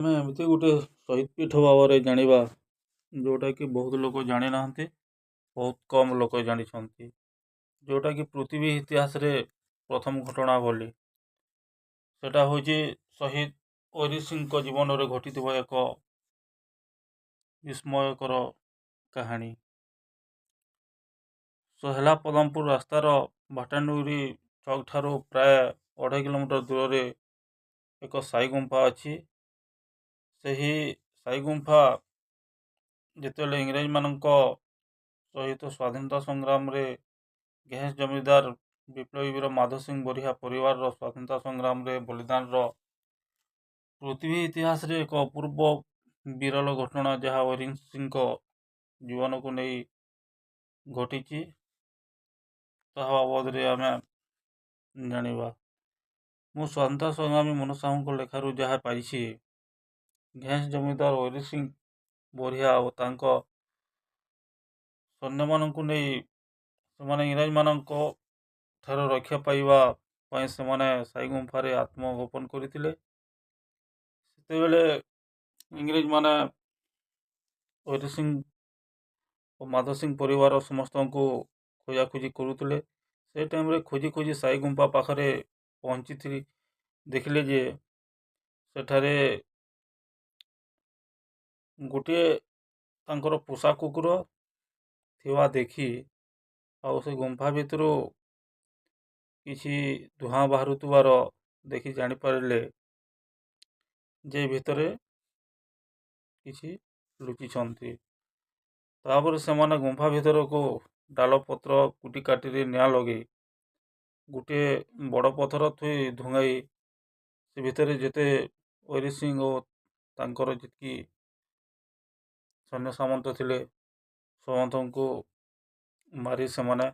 ଆମେ ଏମିତି ଗୋଟେ ଶହୀଦ ପୀଠ ଭାବରେ ଜାଣିବା ଯେଉଁଟାକି ବହୁତ ଲୋକ ଜାଣିନାହାନ୍ତି, ବହୁତ କମ୍ ଲୋକ ଜାଣିଛନ୍ତି, ଯେଉଁଟାକି ପୃଥିବୀ ଇତିହାସରେ ପ୍ରଥମ ଘଟଣା ବୋଲି। ସେଟା ହେଉଛି ଶହୀଦ ହରି ସିଂଙ୍କ ଜୀବନରେ ଘଟିଥିବା ଏକ ବିସ୍ମୟକର କାହାଣୀ। ସହେଲା ପଦମପୁର ରାସ୍ତାର ଭାଟାଣ୍ଡୁରି ଚୌକ ଠାରୁ ପ୍ରାୟ 2.5 କିଲୋମିଟର ଦୂରରେ ଏକ ସାଇ ଗୁମ୍ଫା ଅଛି। ସେହି ସାଇ ଗୁମ୍ଫା ଯେତେବେଳେ ଇଂରେଜମାନଙ୍କ ସହିତ ସ୍ୱାଧୀନତା ସଂଗ୍ରାମରେ ଗେହେସ ଜମିଦାର ବିପ୍ଳବୀ ବୀର ମାଧ ସିଂ ବରିହା ପରିବାରର ସ୍ୱାଧୀନତା ସଂଗ୍ରାମରେ ବଳିଦାନର ପୃଥିବୀ ଇତିହାସରେ ଏକ ଅପୂର୍ବ ବିରଳ ଘଟଣା, ଯାହା ହରି ସିଂଙ୍କ ଜୀବନକୁ ନେଇ ଘଟିଛି, ତାହା ବାବଦରେ ଆମେ ଜାଣିବା। ମୁଁ ସ୍ୱାଧୀନତା ସଂଗ୍ରାମୀ ମନୋଜ ସାହୁଙ୍କ ଲେଖାରୁ ଯାହା ପାଇଛି, ଗେହେସ ଜମିଦାର ହରି ସିଂ ବରିହା ଓ ତାଙ୍କ ସୈନ୍ୟମାନଙ୍କୁ ନେଇ ସେମାନେ ଇଂରେଜମାନଙ୍କ ଠାରୁ ରକ୍ଷା ପାଇବା ପାଇଁ ସେମାନେ ସାଇ ଗୁମ୍ଫାରେ ଆତ୍ମଗୋପନ କରିଥିଲେ। ସେତେବେଳେ ଇଂରେଜମାନେ ହରି ସିଂ ଓ ମାଧ ସିଂ ପରିବାର ସମସ୍ତଙ୍କୁ ଖୋଜାଖୋଜି କରୁଥିଲେ। ସେ ଟାଇମ୍ରେ ଖୋଜି ଖୋଜି ସାଇ ଗୁମ୍ଫା ପାଖରେ ପହଞ୍ଚିଥିଲି, ଦେଖିଲେ ଯେ ସେଠାରେ ଗୋଟିଏ ତାଙ୍କର ପୋଷା କୁକୁର ଥିବା ଦେଖି, ଆଉ ସେ ଗୁମ୍ଫା ଭିତରୁ କିଛି ଧୂଆଁ ବାହାରୁଥିବାର ଦେଖି ଜାଣିପାରିଲେ ଯେ ଭିତରେ କିଛି ଲୁଚିଛନ୍ତି। ତାପରେ ସେମାନେ ଗୁମ୍ଫା ଭିତରକୁ ଡାଳପତ୍ର କୁଟି କାଟିରେ ନିଆଁ ଲଗାଇ ଗୋଟିଏ ବଡ଼ ପଥର ଥୋଇ ଧୁଆଇ ସେ ଭିତରେ ଯେତେ ହରି ସିଂ ଓ ତାଙ୍କର ଯେତିକି ସୈନ୍ୟ ସାମନ୍ତ ଥିଲେ ସମସ୍ତଙ୍କୁ ମାରି ସେମାନେ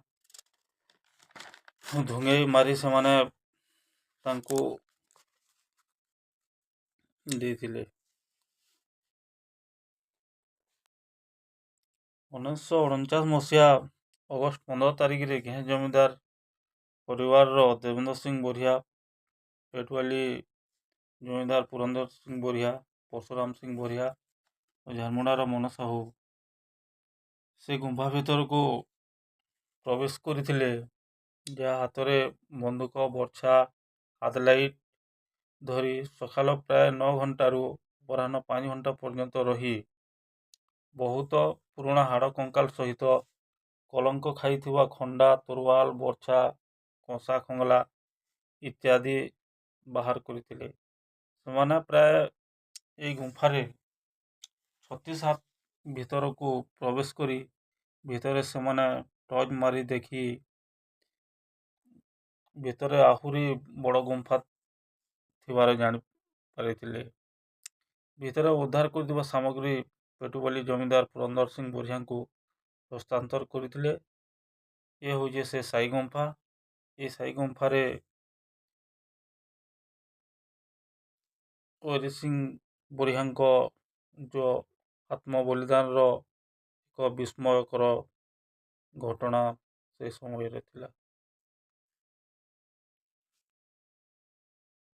ସେମାନେ ତାଙ୍କୁ ଦେଇଥିଲେ। 1949 ମସିହା ଅଗଷ୍ଟ 15 ତାରିଖରେ ଗେହେସ ଜମିଦାର ପରିବାରର ଦେବେନ୍ଦ୍ର ସିଂ ବରିହା, ପେଟୱାଲି ଜମିଦାର ପୁରନ୍ଦର ସିଂ ବରିହା, ପରଶୁରାମ ସିଂ ବରିହା ଓ ଝାରମୁଣ୍ଡାର ମନ ସାହୁ ସେ ଗୁମ୍ଫା ଭିତରକୁ ପ୍ରବେଶ କରିଥିଲେ, ଯାହା ହାତରେ ବନ୍ଧୁକ, ବର୍ଛା, ହାତଲାଇଟ୍ ଧରି ସକାଳ ପ୍ରାୟ 9 ଘଣ୍ଟାରୁ ଅପରାହ୍ନ 5 ଘଣ୍ଟା ପର୍ଯ୍ୟନ୍ତ ରହି ବହୁତ ପୁରୁଣା ହାଡ଼ କଙ୍କାଳ ସହିତ କଲଙ୍କ ଖାଇଥିବା ଖଣ୍ଡା, ତରୋୱାଲ, ବର୍ଛା, କଂସା ଖଙ୍ଗଲା ଇତ୍ୟାଦି ବାହାର କରିଥିଲେ। ସେମାନେ ପ୍ରାୟ ଏହି ଗୁମ୍ଫାରେ 36 ହାତ ଭିତରକୁ ପ୍ରବେଶ କରି ଭିତରେ ସେମାନେ ଟର୍ଚ୍ଚ ମାରି ଦେଖି ଭିତରେ ଆହୁରି ବଡ଼ ଗୁମ୍ଫା ଥିବାର ଜାଣିପାରିଥିଲେ। ଭିତରେ ଉଦ୍ଧାର କରିଥିବା ସାମଗ୍ରୀ ପେଟୁବଲି ଜମିଦାର ପୁରନ୍ଦର ସିଂ ବରିହାଙ୍କୁ ହସ୍ତାନ୍ତର କରିଥିଲେ। ଏ ହେଉଛି ସେ ସାଇ ଗୁମ୍ଫା। ଏ ସାଇ ଗୁମ୍ଫାରେ ହରି ସିଂ ବରିହାଙ୍କ ଯେଉଁ ଆତ୍ମବଳିଦାନର ଏକ ବିସ୍ମୟକର ଘଟଣା ସେ ସମୟରେ ଥିଲା।